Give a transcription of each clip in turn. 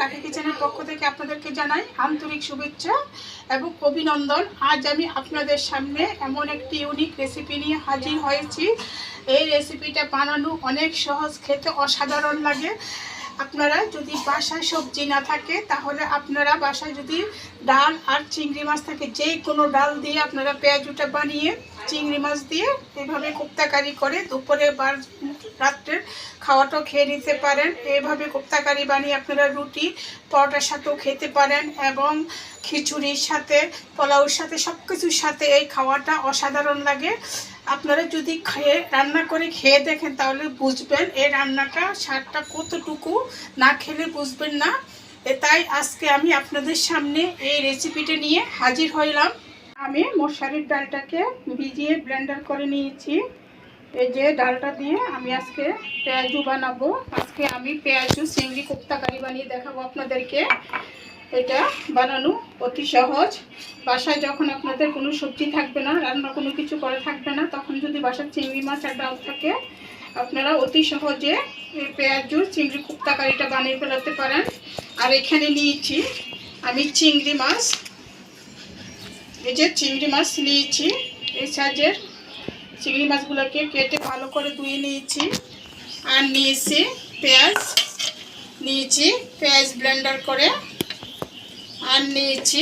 রাখি কিচেনের পক্ষ থেকে আপনাদেরকে জানাই আন্তরিক শুভেচ্ছা এবং অভিনন্দন। আজ আমি আপনাদের সামনে এমন একটি ইউনিক রেসিপি নিয়ে হাজির হয়েছি। এই রেসিপিটা বানানো অনেক সহজ, খেতে অসাধারণ লাগে। আপনারা যদি বাসায় সবজি না থাকে তাহলে আপনারা বাসায় যদি ডাল আর চিংড়ি মাছ থাকে, যে কোনো ডাল দিয়ে আপনারা পেঁয়াজুটা বানিয়ে চিংড়ি মাছ দিয়ে এভাবে কোপ্তাকারি করে দুপুরে বা রাত্রের খাওয়াটাও খেয়ে নিতে পারেন। এইভাবে কোপ্তাকারি বানিয়ে আপনারা রুটি পরোটার সাথেও খেতে পারেন এবং খিচুড়ির সাথে, পোলাওর সাথে, সব কিছুর সাথে এই খাওয়াটা অসাধারণ লাগে। আপনারা যদি রান্না করে খেয়ে দেখেন তাহলে বুঝবেন এই রান্নাটা স্বাদটা কতটুকু, না খেলে বুঝবেন না। তাই আজকে আমি আপনাদের সামনে এই রেসিপিটা নিয়ে হাজির হইলাম। আমি মশারির ডালটাকে ভিজিয়ে ব্লেন্ডার করে নিয়েছি। এই যে ডালটা দিয়ে আমি আজকে পেঁয়াজু বানাবো। আজকে আমি পেঁয়াজু চিংড়ি কোপ্তাকারি বানিয়ে দেখাবো আপনাদেরকে। এটা বানানো অতি সহজ। বাসায় যখন আপনাদের কোনো সবজি থাকবে না, রান্না কোনো কিছু করে থাকবে না, তখন যদি বাসায় চিংড়ি মাছ আর ডাল থাকে, আপনারা অতি সহজে এই পেঁয়াজু চিংড়ি কোপ্তাকারিটা বানিয়ে ফেলাতে পারেন। আর এখানে নিয়েছি আমি চিংড়ি মাছ। এই যে চিংড়ি মাছ নিয়েছি, এই সাইজের চিংড়ি মাছগুলোকে কেটে ভালো করে ধুয়ে নিয়েছি। আর নিয়েছি পেঁয়াজ ব্লেন্ডার করে। আর নিয়েছি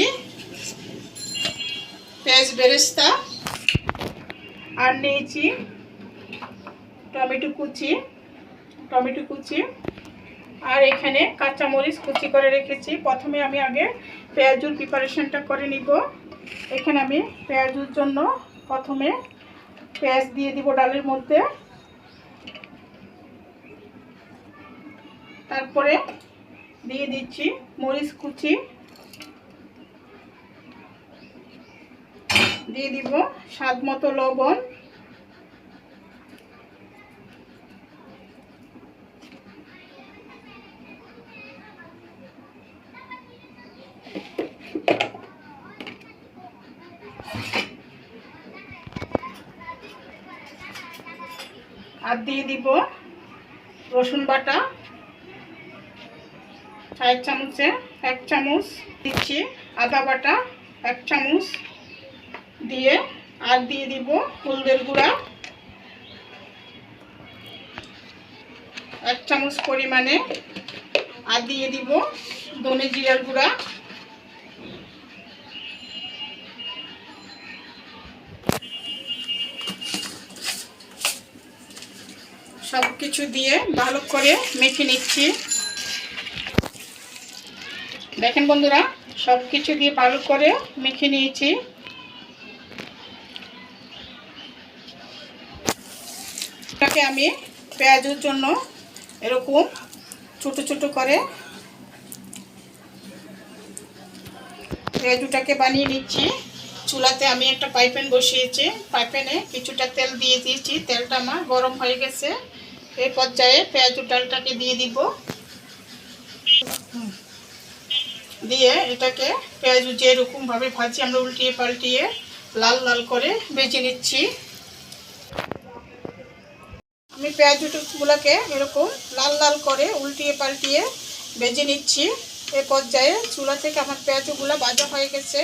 পেঁয়াজ বেরেস্তা। আর নিয়েছি টমেটো কুচি। আর এখানে কাঁচামরিচ কুচি করে রেখেছি। প্রথমে আমি আগে পেঁয়াজুর প্রিপারেশনটা করে নিব। এখানে আমি পেঁয়াজুর জন্য প্রথমে পেঁয়াজ দিয়ে দিব ডালের মধ্যে। তারপরে দিয়ে দিচ্ছি মরিচ কুচি, দিয়ে দিব স্বাদ মতো লবণ, আর দিয়ে দিব রসুন বাটা 4 চামচে 1 চামচ দিচ্ছি, আদা বাটা 1 চামচ দিয়ে, আর দিয়ে দিব হলদের গুঁড়া 1 চামচ পরিমাণে, আর দিয়ে দিব ধনে জিরার গুঁড়া। সব কিছু দিয়ে ভালো করে মেখে নিচ্ছি। দেখেন বন্ধুরা, সব কিছু দিয়ে ভালো করে মেখে নিয়েছি। এটাকে আমি পেঁয়াজের জন্য এরকম ছোট ছোট করে পেঁয়াজুটাকে বানিয়ে নিচ্ছি। চুলাতে আমি একটা পাইপ্যান বসিয়েছি, পাইপ্যানে কিছুটা তেল দিয়ে দিয়েছি। তেলটা আমার গরম হয়ে গেছে। এই পর্যায়ে পেঁয়াজু ডালটাকে দিয়ে দিব। দিয়ে এটাকে পেঁয়াজু যেরকমভাবে ভাজি আমরা উল্টিয়ে পাল্টিয়ে লাল লাল করে ভেজে নিচ্ছি। আমি পেঁয়াজুগুলোকে এরকম লাল লাল করে উল্টিয়ে পাল্টিয়ে ভেজে নিচ্ছি। এই পর্যায়ে চুলা থেকে আমার পেঁয়াজুগুলো ভাজা হয়ে গেছে।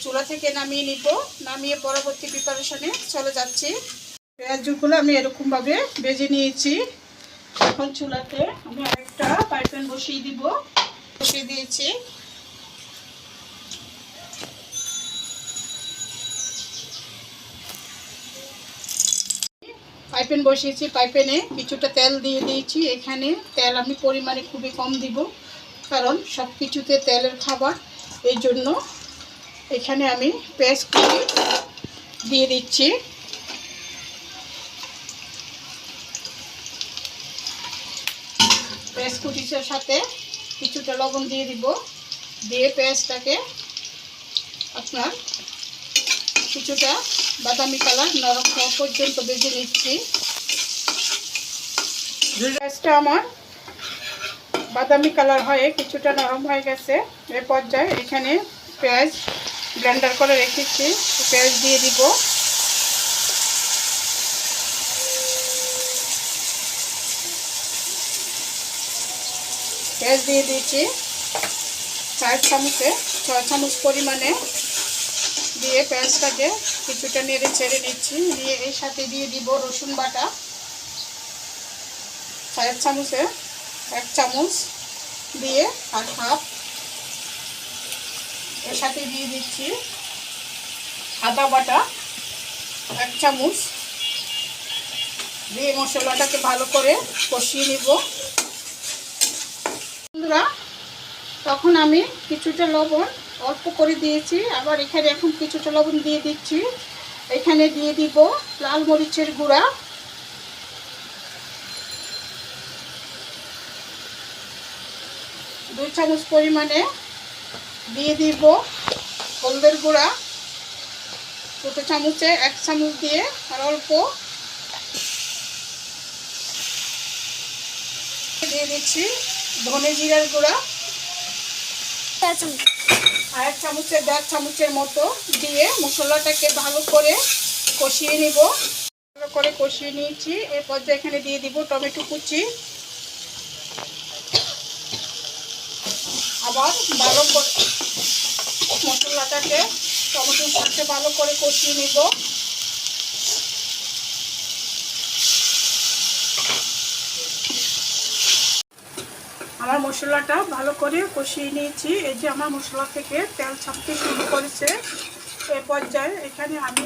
চুলা থেকে নামিয়ে নিব। নামিয়ে পরবর্তী প্রিপারেশনে চলে যাচ্ছি। পেঁয়াজুগুলো আমি এরকমভাবে ভেজে নিয়েছি। এখন চুলাতে আমি আরেকটা পাইপ্যান বসিয়ে দিয়েছি। পাইপ্যান বসিয়েছি, পাইপ্যানে কিছুটা তেল দিয়ে দিয়েছি। এখানে তেল আমি পরিমাণে খুবই কম দিব, কারণ সব কিছুতে তেলের খাবার। এই জন্য এখানে আমি পেঁয়াজ কুচি দিয়ে দিচ্ছি। পেঁয়াজ কুচির সাথে কিছুটা লবণ দিয়ে দিব। দিয়ে পেঁয়াজটাকে আপনার কিছুটা বাদামি কালার নরম হওয়া পর্যন্ত ভেজে নিচ্ছি। পেঁয়াজটা আমার বাদামি কালার হয়ে কিছুটা নরম হয়ে গেছে। এ পর্যায়ে এখানে পেঁয়াজ ব্লেন্ডার করে রেখেছি, পেঁয়াজ দিয়ে দিব। পেঁয়াজ দিয়ে দিয়েছি। 4 চামচে 6 চামচ পরিমাণে দিয়ে পেঁয়াজটাকে কিছুটা নেড়ে ছেড়ে নিচ্ছি। দিয়ে এর সাথে দিয়ে দিব রসুন বাটা 4 চামচে 1 চামচ দিয়ে আর হাফ। এর সাথে দিয়ে দিচ্ছি আদা বাটা 1 চামচ দিয়ে মশলাটাকে ভালো করে কষিয়ে নিব। বন্ধুরা তখন আমি কিছুটা লবণ অল্প করে দিয়েছি, আবার এখানে এখন কিছুটা লবণ দিয়ে দিচ্ছি। এখানে দিয়ে দিব লাল মরিচের গুঁড়া 2 চামচ পরিমাণে, দিয়ে দিব হলদের গুঁড়া ছোটো চামচে 1 চামচ দিয়ে আর অল্প দিয়ে দিচ্ছি ধনে জিরার গুঁড়া 1 চামচে 1.5 চামচের মতো দিয়ে মশলাটাকে ভালো করে কষিয়ে নিব। ভালো করে কষিয়ে নিয়েছি। এরপর এখানে দিয়ে দিব টমেটো কুচি, আবার ভালো করে মশলাটাকে টমেটোর সাথে ভালো করে কষিয়ে নিব। আমার মশলাটা ভালো করে কষিয়ে নিয়েছি। এই যে আমার মশলা থেকে তেল ছাড়তে শুরু করেছে। এই পর্যায়ে এখানে আমি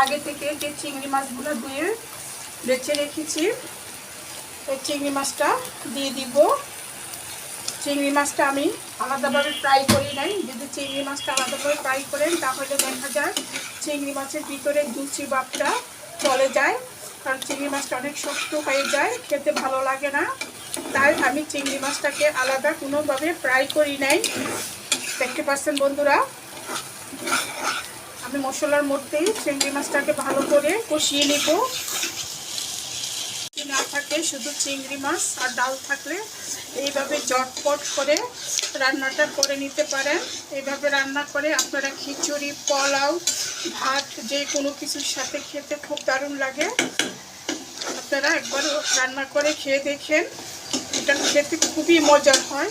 আগে থেকে যে চিংড়ি মাছগুলো দিয়ে বেছে রেখেছি এই চিংড়ি মাছটা দিয়ে দিব। চিংড়ি মাছটা আমি আলাদাভাবে ফ্রাই করি নাই। যদি চিংড়ি মাছটা আলাদাভাবে ফ্রাই করেন তাহলে দেখা যায় চিংড়ি মাছের ভিতরে জুসি ভাবটা চলে যায়, কারণ চিংড়ি মাছটা অনেক শক্ত হয়ে যায়, খেতে ভালো লাগে না। তাই আমি চিংড়ি মাছটাকে আলাদা কোনোভাবে ফ্রাই করি নাই। দেখতে পাচ্ছেন বন্ধুরা, আমি মশলার মধ্যেই চিংড়ি মাছটাকে ভালো করে কষিয়ে নিব। না থাকে শুধু চিংড়ি মাছ আর ডাল থাকলে এইভাবে ঝটপট করে রান্নাটা করে নিতে পারেন। এইভাবে রান্না করে আপনারা খিচুড়ি, পোলাও, ভাত যে কোনো কিছুর সাথে খেতে খুব দারুণ লাগে। আপনারা একবার রান্না করে খেয়ে দেখেন, এটা খেতে খুবই মজার হয়।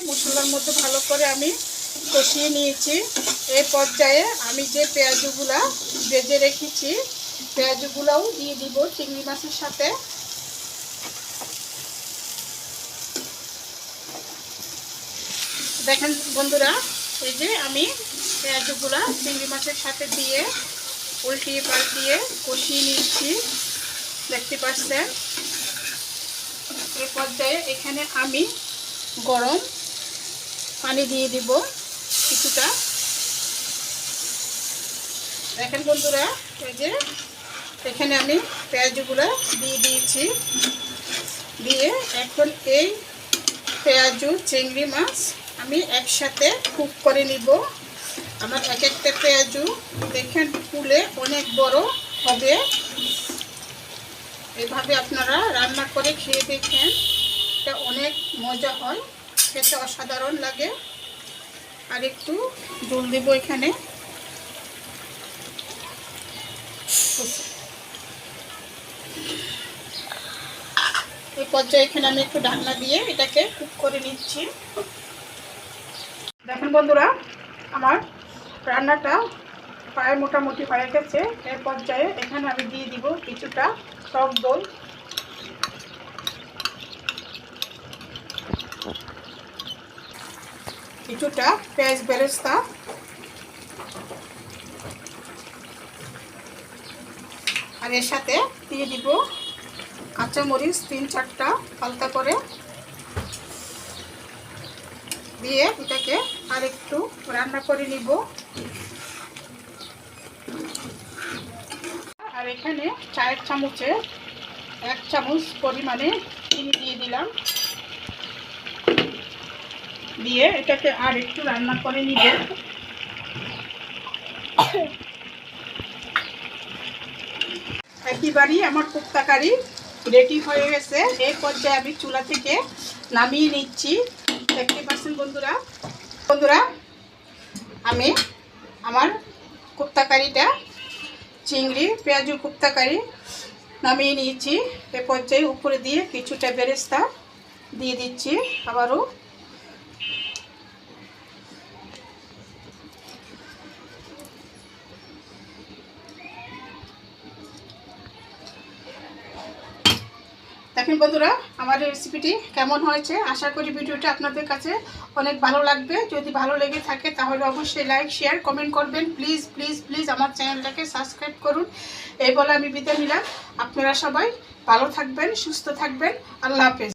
মশলার মধ্যে ভালো করে আমি কষিয়ে নিয়েছি। এই পর্যায়ে আমি যে পেঁয়াজগুলা ভেজে রেখেছি পেঁয়াজগুলাও দিয়ে দিব চিংড়ি মাছের সাথে। দেখেন বন্ধুরা, এই যে আমি পেঁয়াজগুলা চিংড়ি মাছের সাথে দিয়ে উল্টিয়ে পাল্টিয়ে কষিয়ে নিচ্ছি, দেখতে পাচ্ছেন। এই পর্যায়ে এখানে আমি গরম পানি দিয়ে দিব কিছুটা। দেখেন বন্ধুরা, এই যে এখানে আমি পেঁয়াজগুলো দিয়ে দিয়েছি। দিয়ে এখন এই পেঁয়াজ চিংড়ি মাছ আমি একসাথে কুক করে নিব। আমার এক একটা পেঁয়াজ দেখেন ফুলে অনেক বড় হবে। এভাবে আপনারা রান্না করে খেয়ে দেখেন, এটা অনেক মজা হয়, খেতে অসাধারণ লাগে। আর একটু জল দেব এখানে। এই পর্যায়ে এখানে আমি একটু ঢাকনা দিয়ে এটাকে কুক করে নিচ্ছি। দেখেন বন্ধুরা, আমার রান্নাটা প্রায় মোটামুটি হয়ে গেছে। এর পর্যায়ে এখানে আমি দিয়ে দিব কিছুটা টক দই, কিছুটা পেঁয়াজ বেরেস্তা, আর এর সাথে দিয়ে দিব কাঁচামরিচ 3-4টা হালকা করে, দিয়ে এটাকে আর একটু রান্না করে নিব। আর এখানে চায়ের চামচে 1 চামচ পরিমাণে চিনি দিয়ে দিলাম। দিয়ে এটাকে আর একটু রান্না করে নিব। একেবারেই আমার কোপ্তা কারি রেডি হয়ে গেছে। এই পর্যায়ে আমি চুলা থেকে নামিয়ে নিচ্ছি। দেখতে পাচ্ছেন বন্ধুরা, আমি আমার কোপ্তা কারিটা চিংড়ি পেঁয়াজু কোপ্তা কারি নামিয়ে নিয়েছি। এ পর্যায়ে উপরে দিয়ে কিছুটা বেরেস্তা দিয়ে দিচ্ছি আবারও। দেখেন বন্ধুরা, আমার এই রেসিপিটি কেমন হয়েছে। আশা করি ভিডিওটা আপনাদের কাছে অনেক ভালো লাগবে। যদি ভালো লেগে থাকে তাহলে অবশ্যই লাইক, শেয়ার, কমেন্ট করবেন। প্লিজ প্লিজ প্লিজ আমার চ্যানেলটাকে সাবস্ক্রাইব করুন। এই বলে আমি বিদায় নিলাম। আপনারা সবাই ভালো থাকবেন, সুস্থ থাকবেন। আল্লাহ হাফেজ।